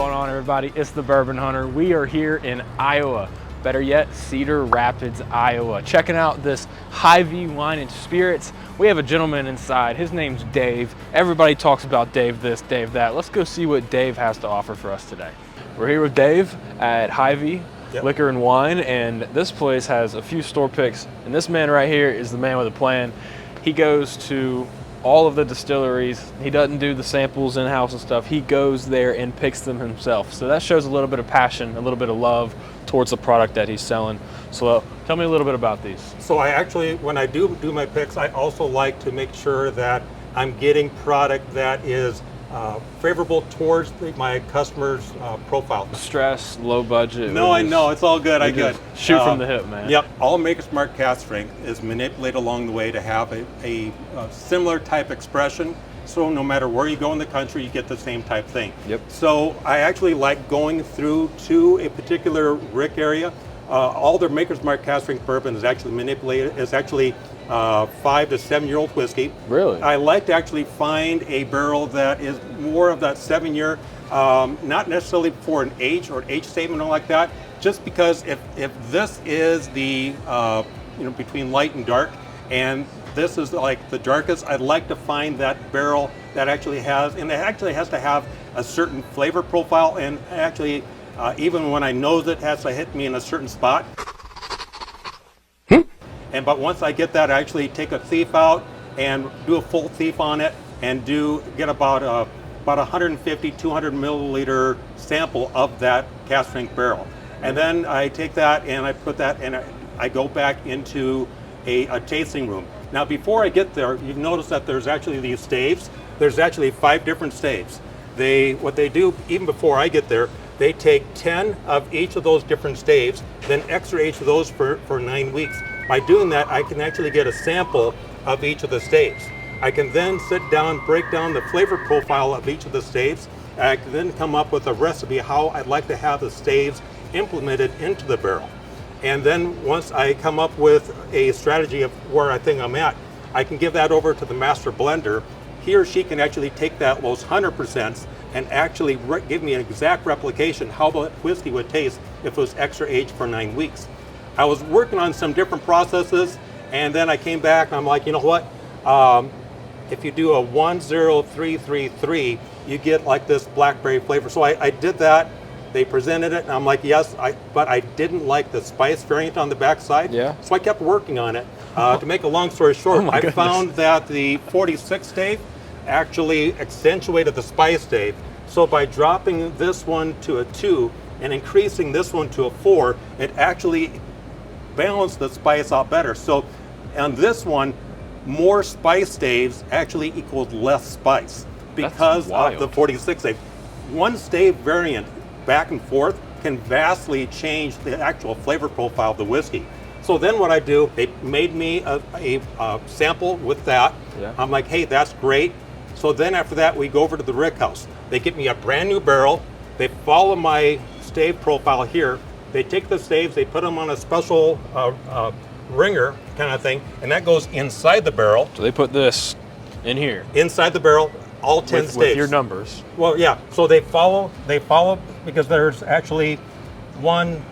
going on, everybody? It's the Bourbon Hunter. We are here in Iowa. Better yet, Cedar Rapids, Iowa. Checking out this Hy-Vee Wine and Spirits. We have a gentleman inside. His name's Dave. Everybody talks about Dave this, Dave that. Let's go see what Dave has to offer for us today. We're here with Dave at Hy-Vee Liquor and Wine, and this place has a few store picks. And this man right here is the man with a plan. He goes to all of the distilleries. He doesn't do the samples in-house and stuff. He goes there and picks them himself. So that shows a little bit of passion, a little bit of love towards the product that he's selling. So tell me a little bit about these. So I actually, when I do my picks, I also like to make sure that I'm getting product that is favorable towards my customer's profile. Stress, low budget. No, I know, it's all good. I get shoot from the hip, man. Yep, all Maker's Mark cask strength is manipulated along the way to have a similar type expression. So no matter where you go in the country, you get the same type thing. Yep. So I actually like going through to a particular rick area. All their Maker's Mark cask strength bourbon is actually manipulated. It's actually 5 to 7 year old whiskey. Really? I like to actually find a barrel that is more of that 7 year, not necessarily for an age or an age statement or like that, just because if this is the, between light and dark, and this is like the darkest, I'd like to find that barrel that actually has, and it actually has to have a certain flavor profile, and actually, even when I nose it, has to hit me in a certain spot. But once I get that, I actually take a thief out and do a full thief on it, and get about 150, 200 milliliter sample of that cask strength barrel. And then I take that and I put that, and I go back into a tasting room. Now before I get there, you've noticed that there's actually these staves. There's actually 5 different staves. What they do, even before I get there, they take 10 of each of those different staves, then extra each of those for 9 weeks. By doing that, I can actually get a sample of each of the staves. I can then sit down, break down the flavor profile of each of the staves, and I can then come up with a recipe how I'd like to have the staves implemented into the barrel. And then once I come up with a strategy of where I think I'm at, I can give that over to the master blender. He or she can actually take those 100% and actually give me an exact replication how the whiskey would taste if it was extra aged for 9 weeks. I was working on some different processes, and then I came back and I'm like, you know what? If you do a 10333, you get like this blackberry flavor. So I did that. They presented it, and I'm like, yes, but I didn't like the spice variant on the backside. Yeah. So I kept working on it. To make a long story short, I found that the 46 stave actually accentuated the spice stave. So by dropping this one to a 2 and increasing this one to a 4, it actually balanced the spice out better. So on this one, more spice staves actually equals less spice because of the 46 stave. One stave variant back and forth can vastly change the actual flavor profile of the whiskey. So then what I do, they made me a sample with that. Yeah. I'm like, hey, that's great. So then after that, we go over to the rick house. They get me a brand new barrel. They follow my stave profile here. They take the staves, they put them on a special ringer kind of thing, and that goes inside the barrel. So they put this in here. Inside the barrel, all 10 staves. With your numbers. Well, yeah. So they follow because there's actually one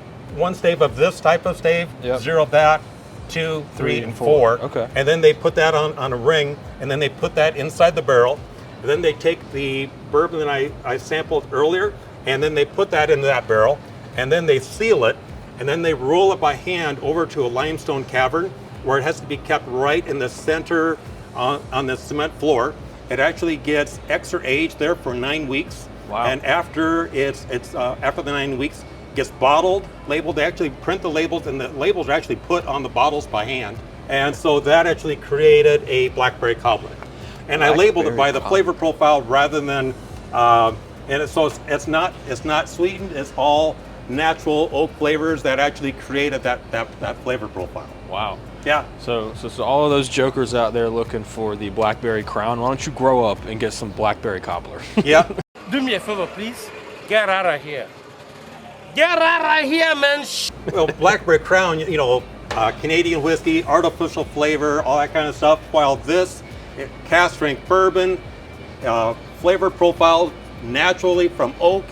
stave of this type of stave, 0 of that, 2, 3, and 4. Okay. And then they put that on a ring, and then they put that inside the barrel. And then they take the bourbon that I sampled earlier, and then they put that into that barrel, and then they seal it, and then they roll it by hand over to a limestone cavern where it has to be kept right in the center on the cement floor. It actually gets extra aged there for 9 weeks. Wow. And after after the 9 weeks, gets bottled, labeled. They actually print the labels, and the labels are actually put on the bottles by hand. And so that actually created a blackberry cobbler. And I labeled it by the flavor profile rather than, so it's not sweetened. It's all natural oak flavors that actually created that flavor profile. Wow. Yeah. So all of those jokers out there looking for the blackberry crown, why don't you grow up and get some blackberry cobbler? Yeah. Do me a favor, please. Get out of here. Get out of here, man. Well, blackberry crown, Canadian whiskey, artificial flavor, all that kind of stuff. While this cask strength bourbon, flavor profile naturally from oak,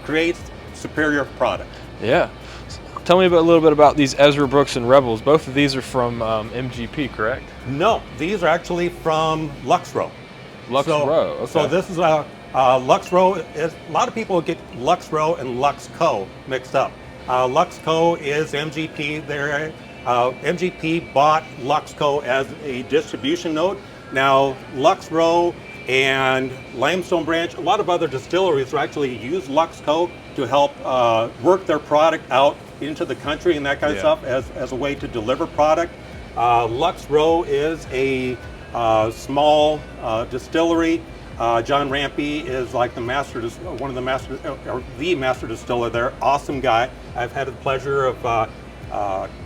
creates superior product. Yeah. Tell me a little bit about these Ezra Brooks and Rebels. Both of these are from MGP, correct? No, these are actually from Lux Row. Lux Row, okay. So this is Lux Row. A lot of people get Lux Row and Lux Co mixed up. Lux Co is MGP. MGP bought Lux Co as a distribution node. Now Lux Row and Limestone Branch, a lot of other distilleries actually use Lux Co to help work their product out into the country and that kind of stuff as a way to deliver product. Lux Row is a small distillery. John Rampy is like the master distiller there. Awesome guy. I've had the pleasure of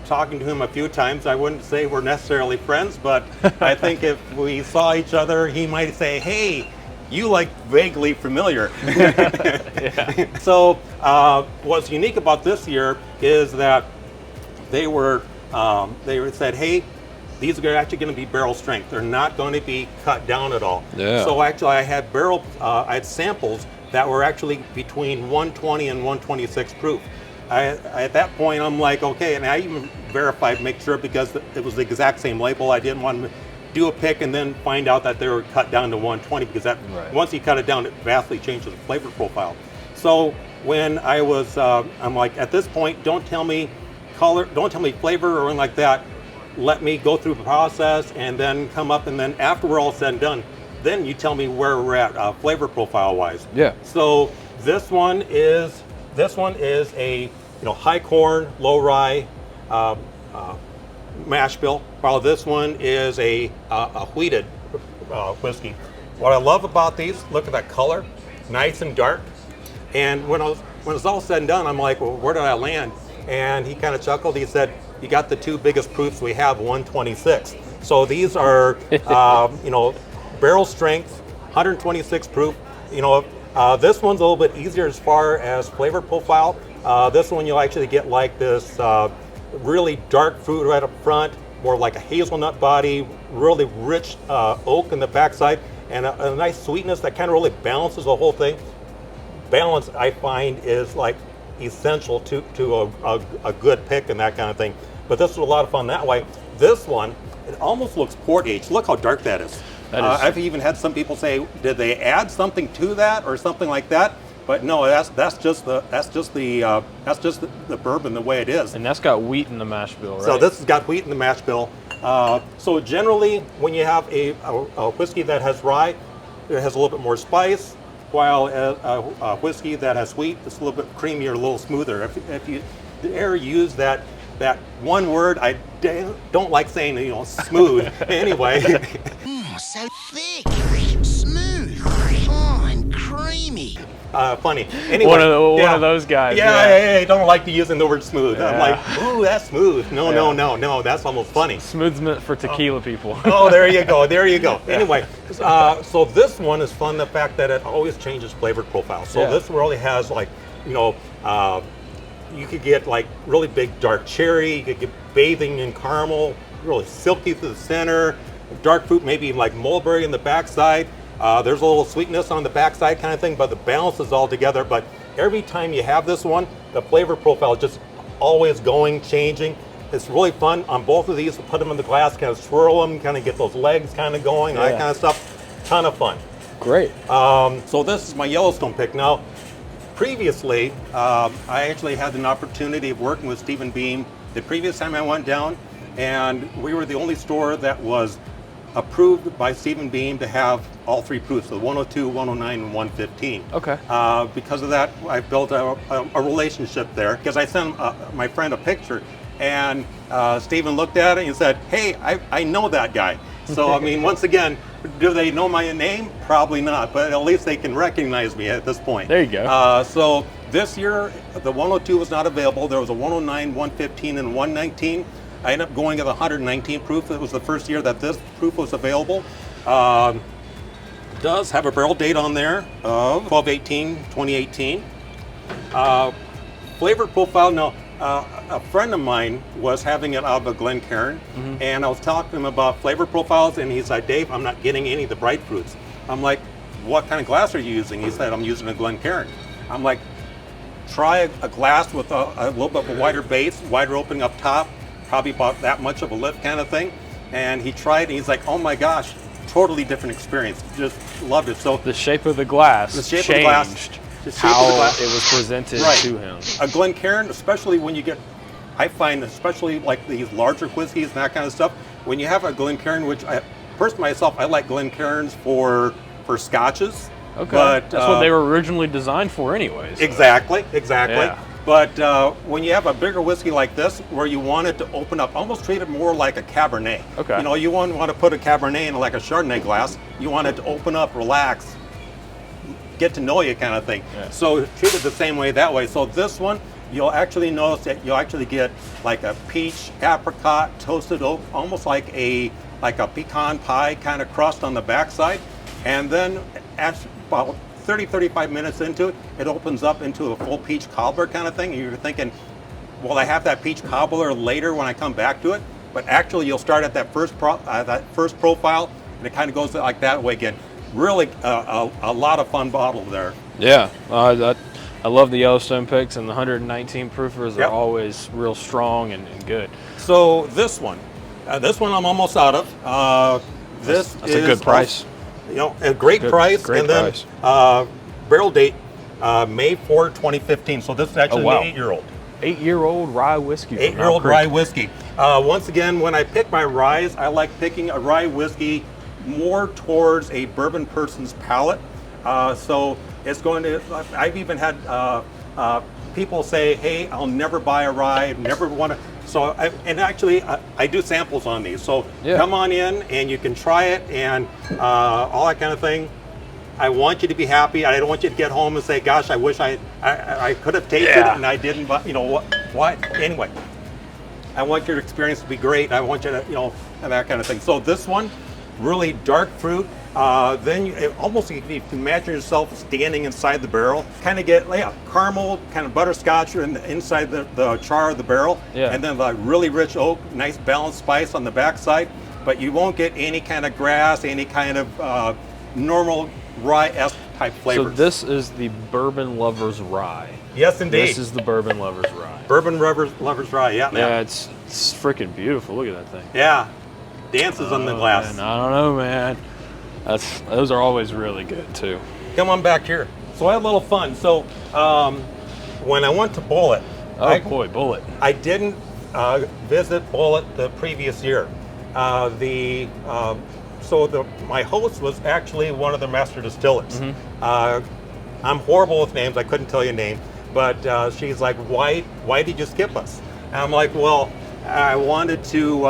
talking to him a few times. I wouldn't say we're necessarily friends, but I think if we saw each other, he might say, "Hey, you like vaguely familiar." So what's unique about this year is that they said, "Hey, these are actually going to be barrel strength. They're not going to be cut down at all." Yeah. So actually, I had samples that were actually between 120 and 126 proof. At that point, I'm like, okay, and I even verified, make sure, because it was the exact same label. I didn't want to do a pick and then find out that they were cut down to 120, because that once you cut it down, it vastly changes the flavor profile. So when I was, I'm like, at this point, don't tell me color, don't tell me flavor or anything like that. Let me go through the process and then come up, and then after we're all said and done, then you tell me where we're at flavor profile wise. Yeah. So this one is a high corn, low rye mash bill, while this one is a wheated whiskey. What I love about these, look at that color, nice and dark. And when it's all said and done, I'm like, well, where did I land? And he kind of chuckled. He said, "You got the two biggest proofs we have, 126." So these are, barrel strength, 126 proof. This one's a little bit easier as far as flavor profile. This one you'll actually get like this really dark fruit right up front, more like a hazelnut body, really rich oak in the backside, and a nice sweetness that kind of really balances the whole thing. Balance, I find, is like essential to a good pick and that kind of thing. But this was a lot of fun that way. This one, it almost looks port aged. Look how dark that is. I've even had some people say, did they add something to that or something like that? But no, that's just the bourbon the way it is. And that's got wheat in the mash bill, right? So this has got wheat in the mash bill. So generally, when you have a whiskey that has rye, it has a little bit more spice, while a whiskey that has wheat, it's a little bit creamier, a little smoother. If you ever use that one word, I don't like saying, smooth. Anyway. So thick, smooth, fine, creamy. Funny. Anyway, one of those guys. Yeah, I don't like using the word smooth. Yeah. I'm like, ooh, that's smooth. No, that's almost funny. Smooth's meant for tequila people. Oh, there you go. Anyway, so this one is fun, the fact that it always changes flavor profile. So this really has like, you could get like really big dark cherry, you could get bathing in caramel, really silky through the center, dark fruit, maybe like mulberry in the backside. There's a little sweetness on the backside kind of thing, but the balance is all together. But every time you have this one, the flavor profile is just always going, changing. It's really fun on both of these to put them in the glass, kind of swirl them, kind of get those legs kind of going, that kind of stuff. Ton of fun. Great. So this is my Yellowstone pick. Now, previously, I actually had an opportunity of working with Stephen Beam the previous time I went down, and we were the only store that was approved by Stephen Beam to have all three proofs, so 102, 109, and 115. Okay. Because of that, I built a relationship there, because I sent my friend a picture, and Stephen looked at it and said, "Hey, I know that guy." So, I mean, once again, do they know my name? Probably not, but at least they can recognize me at this point. There you go. So this year, the 102 was not available. There was a 109, 115, and 119. I ended up going at the 119 proof. It was the first year that this proof was available. Does have a barrel date on there of 12/18/2018. Flavor profile, no. A friend of mine was having it out of a Glencairn, and I was talking to him about flavor profiles, and he's like, "Dave, I'm not getting any of the bright fruits." I'm like, "What kind of glass are you using?" He said, "I'm using a Glencairn." I'm like, try a glass with a little bit of a wider base, wider opening up top, probably about that much of a lift kind of thing. And he tried and he's like, oh my gosh, totally different experience. Just loved it. So The shape of the glass the shape changed of the glass, the shape how of the glass, it was presented right. to him. A Glencairn, especially when you get, I find especially like these larger whiskeys and that kind of stuff, when you have a Glencairn, which I, personally myself, I like Glencairns for scotches. Okay, But, that's what they were originally designed for anyways. Exactly. Yeah. But when you have a bigger whiskey like this, where you want it to open up, almost treat it more like a Cabernet. Okay. You know, you wouldn't want to put a Cabernet in like a Chardonnay glass. You want it to open up, relax, get to know you kind of thing. Yeah. So treat it the same way that way. So this one, you'll actually notice that you'll actually get like a peach, apricot, toasted oak, almost like a pecan pie kind of crust on the backside. And then at about 30-35 minutes into it, it opens up into a full peach cobbler kind of thing. And you're thinking, well, I have that peach cobbler later when I come back to it. But actually, you'll start at that first profile, and it kind of goes like that way again. Really, a lot of fun bottle there. Yeah, I love the Yellowstone picks, and the 119 proofers are Yep. always real strong and good. So this one I'm almost out of. This That's is a good price. You know, a great price. Great and then price. Barrel date May 4, 2015. So this is actually wow. an 8-year-old. 8-year-old rye whiskey. from 8-year-old Mount Creek. rye whiskey. Once again, when I pick my ryes, I like picking a rye whiskey more towards a bourbon person's palate. So it's going to, I've even had people say, hey, I'll never buy a rye, never want to. So, I do samples on these. So Yeah. come on in and you can try it and all that kind of thing. I want you to be happy. I don't want you to get home and say, gosh, I wish I could have tasted Yeah. it and I didn't, but you know what? Anyway, I want your experience to be great. I want you to, and that kind of thing. So this one, really dark fruit. Then almost if you can imagine yourself standing inside the barrel, kind of get caramel, kind of butterscotch inside the char of the barrel, Yeah. and then the really rich oak, nice balanced spice on the backside. But you won't get any kind of grass, any kind of normal rye-esque type So flavors. this is the Bourbon Lovers Rye. Yes, indeed. This is the Bourbon Lovers Rye. Bourbon lovers rye. Yeah. Yeah, it's freaking beautiful. Look at that thing. Yeah. Dances on the glass. Man, I don't know, man. Those are always really good too. Come on back here. So I had a little fun. So when I went to Bullet, Oh boy, Bullet. I didn't visit Bullet the previous year. My host was actually one of the master distillers. I'm horrible with names. I couldn't tell you a name, but she's like, "Why did you skip us?" And I'm like, "Well, I wanted to."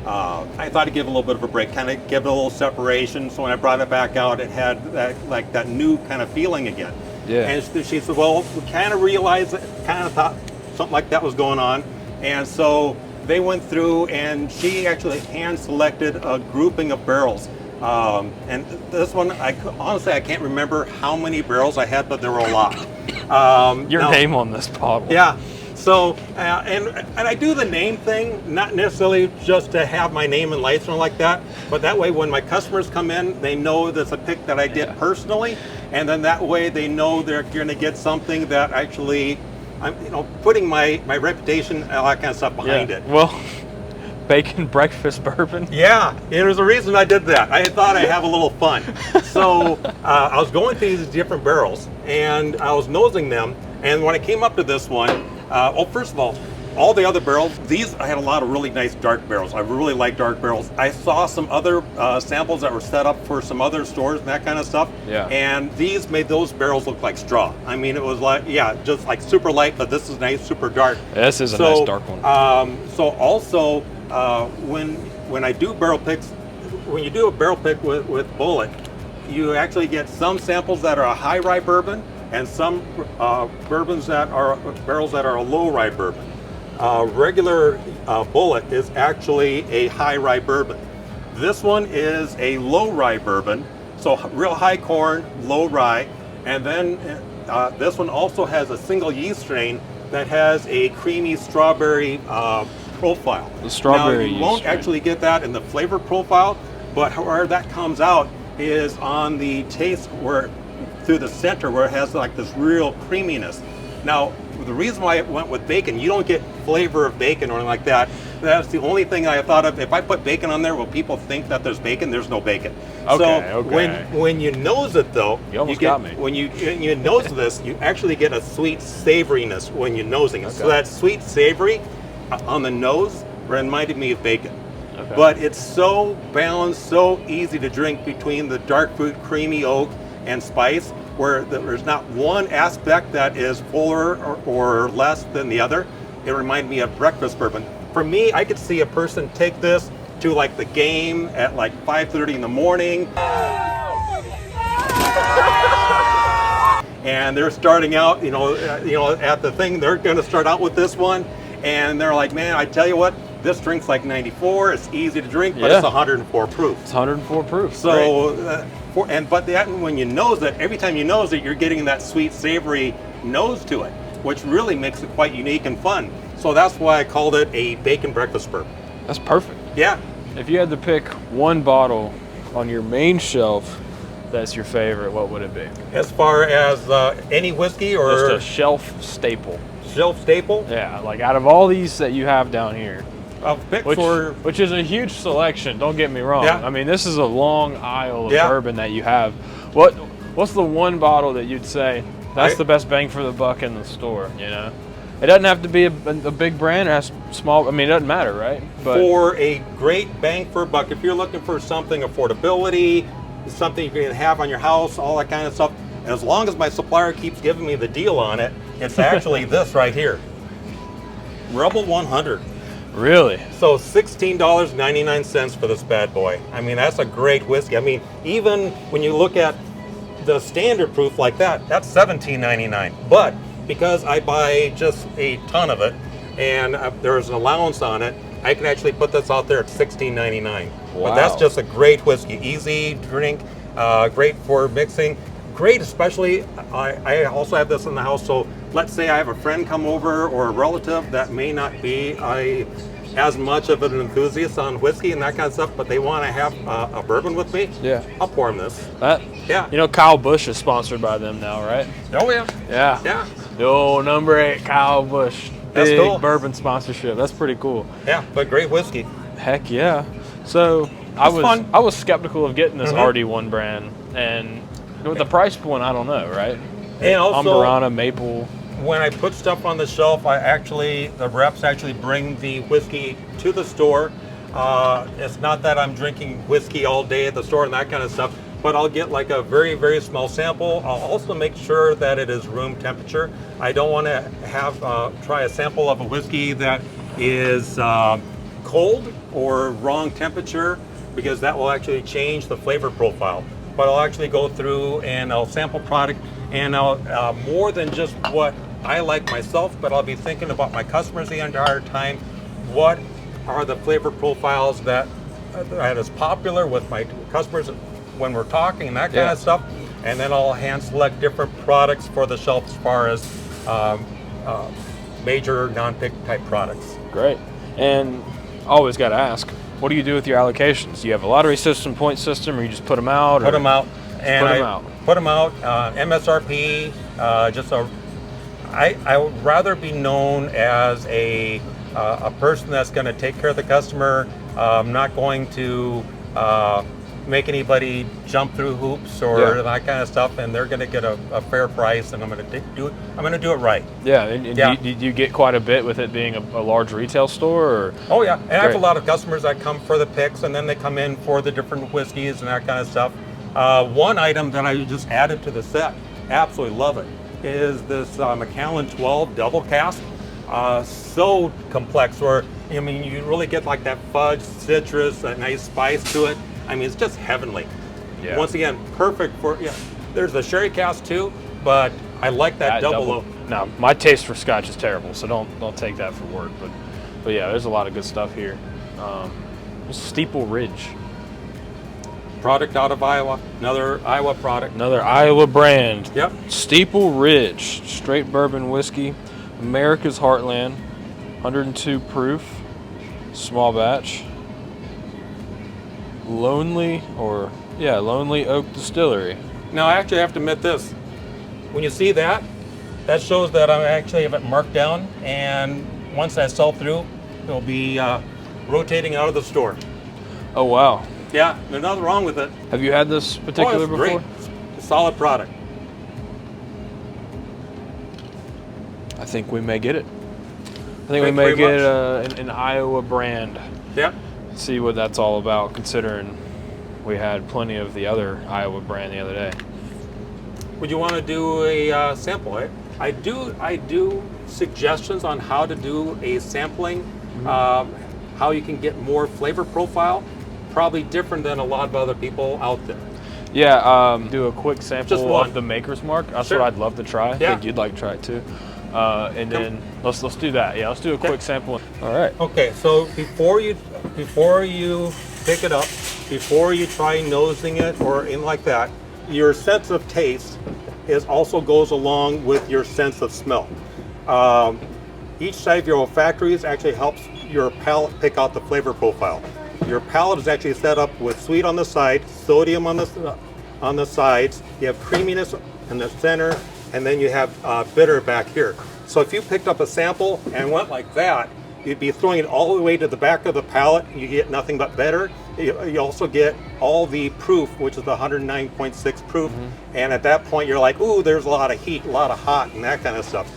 I thought I'd give a little bit of a break, kind of give it a little separation. So when I brought it back out, it had that new kind of feeling again. Yeah. And she said, "Well, we kind of realized, kind of thought something like that was going on," and so they went through, and she actually hand selected a grouping of barrels. And this one, honestly, I can't remember how many barrels I had, but there were a lot. Your name on this bottle. Yeah. So, and I do the name thing, not necessarily just to have my name and license like that, but that way when my customers come in, they know there's a pick that I did personally, and then that way they know they're going to get something that actually, I'm putting my reputation and all that kind of stuff behind it. Well, bacon breakfast bourbon. Yeah, there's a reason I did that. I thought I'd have a little fun. So I was going through these different barrels, and I was nosing them, and when I came up to this one, first of all the other barrels, I had a lot of really nice dark barrels. I really like dark barrels. I saw some other samples that were set up for some other stores and that kind of stuff. Yeah. And these made those barrels look like straw. I mean, it was like, just like super light, but this is nice, super dark. This is a nice dark one. So also, when I do barrel picks, when you do a barrel pick with Bullet, you actually get some samples that are a high rye bourbon and some barrels that are a low rye bourbon. Regular Bullet is actually a high rye bourbon. This one is a low rye bourbon, so real high corn, low rye, and then this one also has a single yeast strain that has a creamy strawberry profile. The strawberry Now, you yeast won't strain. actually get that in the flavor profile, but where that comes out is on the taste, where through the center, where it has like this real creaminess. Now, the reason why I went with bacon, you don't get flavor of bacon or anything like that. That's the only thing I thought of. If I put bacon on there, will people think that there's bacon? There's no bacon. Okay, When you nose it though, You almost get, got me. When you nose this, you actually get a sweet savoriness when you're nosing it. So that sweet savory on the nose reminded me of bacon. Okay. But it's so balanced, so easy to drink between the dark fruit, creamy oak, and spice, where there's not one aspect that is fuller or less than the other. It reminded me of breakfast bourbon. For me, I could see a person take this to like the game at like 5:30 in the morning. And they're starting out, at the thing, they're going to start out with this one. And they're like, man, I tell you what, this drink's like 94. It's easy to drink, but it's 104 proof. It's 104 proof. So, when you nose it, every time you nose it, you're getting that sweet, savory nose to it, which really makes it quite unique and fun. So that's why I called it a bacon breakfast bourbon. That's perfect. Yeah. If you had to pick one bottle on your main shelf that's your favorite, what would it be? As far as any whiskey or Just a shelf staple. shelf staple, Yeah, like out of all these that you have down here, I'll pick which is a huge selection. Don't get me wrong. Yeah. I mean, this is a long aisle of Yeah. bourbon that you have. What's the one bottle that you'd say that's the best bang for the buck in the store? You know, it doesn't have to be a big brand. It has small. I mean, it doesn't matter, right? But for a great bang for a buck, if you're looking for something affordability, something you can have on your house, all that kind of stuff, as long as my supplier keeps giving me the deal on it, it's actually this right here. Rebel 100. really, So $16.99 for this bad boy. I mean, that's a great whiskey. I mean, even when you look at the standard proof like that, that's $17.99. But because I buy just a ton of it and there's an allowance on it, I can actually put this out there at $16.99. But that's Wow. just a great whiskey. Easy drink, great for mixing. Great, especially, I also have this in the house, so let's say I have a friend come over or a relative that may not be as much of an enthusiast on whiskey and that kind of stuff, but they want to have a bourbon with me. Yeah. I'll pour them this. Yeah. You know, Kyle Busch is sponsored by them now, right? Oh yeah. Yeah. Yeah. Yo, number 8, Kyle Busch. That's Big cool. bourbon sponsorship. That's pretty cool. Yeah, but great whiskey. Heck yeah. So I It's fun. was skeptical of getting this RD1 brand, and with the price point, I don't know, right? And also, Amburana, maple. when I put stuff on the shelf, the reps actually bring the whiskey to the store. It's not that I'm drinking whiskey all day at the store and that kind of stuff, but I'll get like a very, very small sample. I'll also make sure that it is room temperature. I don't want to try a sample of a whiskey that is cold or wrong temperature, because that will actually change the flavor profile. But I'll actually go through and I'll sample product, and I'll more than just what I like myself, but I'll be thinking about my customers the entire time. What are the flavor profiles that is popular with my customers when we're talking and that kind of stuff? And then I'll hand select different products for the shelf as far as major non-pick type products. Great. And always got to ask, what do you do with your allocations? Do you have a lottery system, point system, or you just put them out? Put them out. And put them out. Put them out. MSRP. I would rather be known as a person that's going to take care of the customer. I'm not going to make anybody jump through hoops or that kind of stuff, and they're going to get a fair price, and I'm going to do it. I'm going to do it right. Yeah, and do you get quite a bit with it being a large retail store? Or? Oh yeah, and I have a lot of customers that come for the picks, and then they come in for the different whiskeys and that kind of stuff. One item that I just added to the set, absolutely love it, is this Macallan 12 double cask. So complex, where I mean you really get like that fudge, citrus, a nice spice to it. I mean, it's just heavenly. Yeah. Once again, perfect for, there's the sherry cask too, but I like that double. Now, my taste for Scotch is terrible, so don't take that for word. But yeah, there's a lot of good stuff here. Steeple Ridge. Product out of Iowa, another Iowa product. Another Iowa brand. Yep. Steeple Ridge, straight bourbon whiskey, America's Heartland, 102 proof, small batch. Lonely Oak Distillery. Now, I actually have to admit this. When you see that, That shows that I actually have it marked down, and once I sell through, it'll be rotating out of the store. Oh, wow. Yeah, there's nothing wrong with it. Have you had this particular it's before? great. It's a solid product. I think we may get it. I think we Thank may you get very an Iowa brand. Yeah. See what that's all about, considering we had plenty of the other Iowa brand the other day. Would you want to do a sample? I do suggestions on how to do a sampling, how you can get more flavor profile. Probably different than a lot of other people out there. Yeah, do a quick sample Just one. of the Maker's Mark. That's Sure. what I'd love to try. I Yeah. think you'd like to try it too. And then let's do that. Yeah, let's do a quick sample. All right. Okay, so before you pick it up, before you try nosing it or anything like that, your sense of taste also goes along with your sense of smell. Each side of your olfactories actually helps your palate pick out the flavor profile. Your palate is actually set up with sweet on the side, sodium on the sides. You have creaminess in the center, and then you have bitter back here. So if you picked up a sample and went like that, you'd be throwing it all the way to the back of the palate. You get nothing but bitter. You also get all the proof, which is the 109.6 proof. And at that point, you're like, ooh, there's a lot of heat, a lot of hot, and that kind of stuff.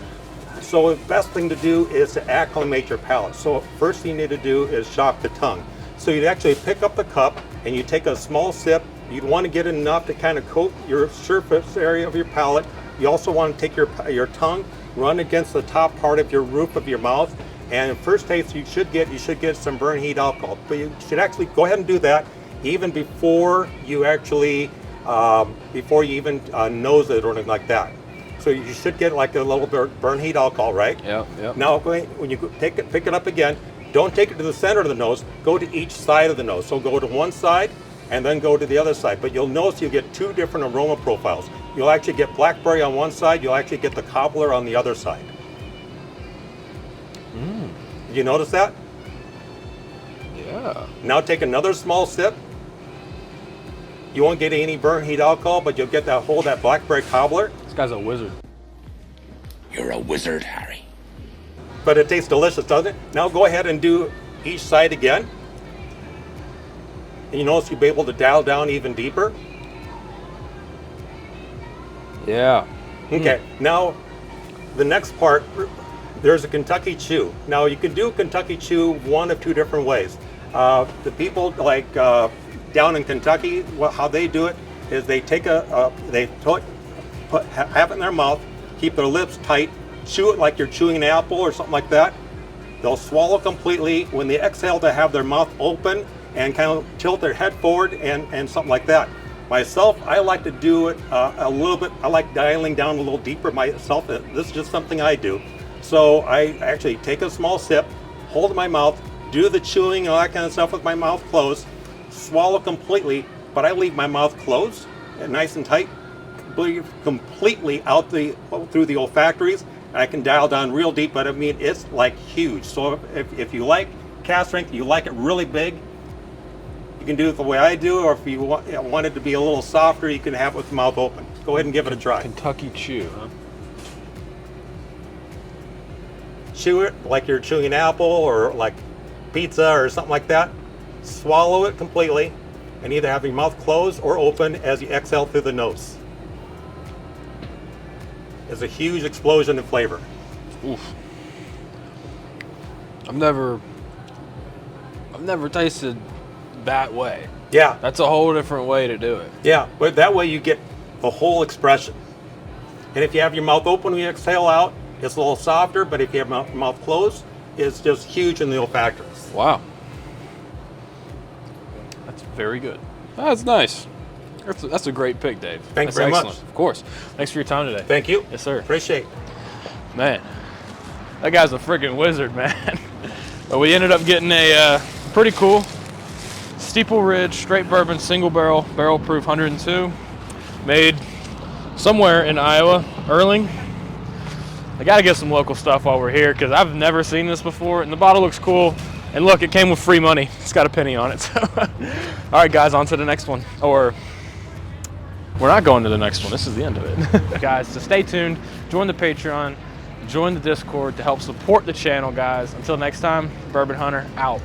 So the best thing to do is to acclimate your palate. So first thing you need to do is shock the tongue. So you'd actually pick up the cup and you take a small sip. You'd want to get enough to kind of coat your surface area of your palate. You also want to take your tongue, run against the top part of your roof of your mouth, and first taste you should get some burn heat alcohol. But you should actually go ahead and do that even before you actually even nose it or anything like that. So you should get like a little burn heat alcohol, right? Yep. Now when you pick it up again, don't take it to the center of the nose. Go to each side of the nose. So go to one side and then go to the other side. But you'll notice you get two different aroma profiles. You'll actually get blackberry on one side. You'll actually get the cobbler on the other side. Did you notice that? Yeah. Now take another small sip. You won't get any burn heat alcohol, but you'll get that blackberry cobbler. This guy's a wizard. You're a wizard, Harry. But it tastes delicious, doesn't it? Now go ahead and do each side again. And you notice you'll be able to dial down even deeper. Yeah. Okay, now the next part, there's a Kentucky Chew. Now you can do a Kentucky Chew one of two different ways. The people like down in Kentucky, how they do it is they take have it in their mouth, keep their lips tight, chew it like you're chewing an apple or something like that. They'll swallow completely. When they exhale, they have their mouth open and kind of tilt their head forward and something like that. Myself, I like to do it a little bit. I like dialing down a little deeper myself. This is just something I do. So I actually take a small sip, hold in my mouth, do the chewing and all that kind of stuff with my mouth closed, swallow completely, but I leave my mouth closed and nice and tight, breathe completely out through the olfactories. And I can dial down real deep, but I mean, it's like huge. So if you like cast strength, you like it really big, you can do it the way I do, or if you want it to be a little softer, you can have it with the mouth open. Go ahead and give it a try. Kentucky Chew, huh? Chew it like you're chewing an apple or like pizza or something like that. Swallow it completely and either have your mouth closed or open as you exhale through the nose. It's a huge explosion in flavor. Oof. I've never tasted that way. Yeah, That's a whole different way to do it. yeah, but that way you get the whole expression. And if you have your mouth open when you exhale out, it's a little softer, but if you have your mouth closed, it's just huge in the olfactories. Wow. That's very good. That's nice. That's a great pick, Dave. Thanks That's very much. excellent. Of course. Thanks for your time today. Thank you. Yes, sir. Appreciate it. Man, that guy's a freaking wizard, man. But we ended up getting a pretty cool Steeple Ridge straight bourbon single barrel proof 102, made somewhere in Iowa, Erling. I gotta get some local stuff while we're here because I've never seen this before, and the bottle looks cool. And look, it came with free money. It's got a penny on it. So, all right, guys, on to the next one. Or we're not going to the next one. This is the end of it, guys. So stay tuned. join the Patreon, join the Discord to help support the channel, guys. Until next time, Bourbon Hunter out.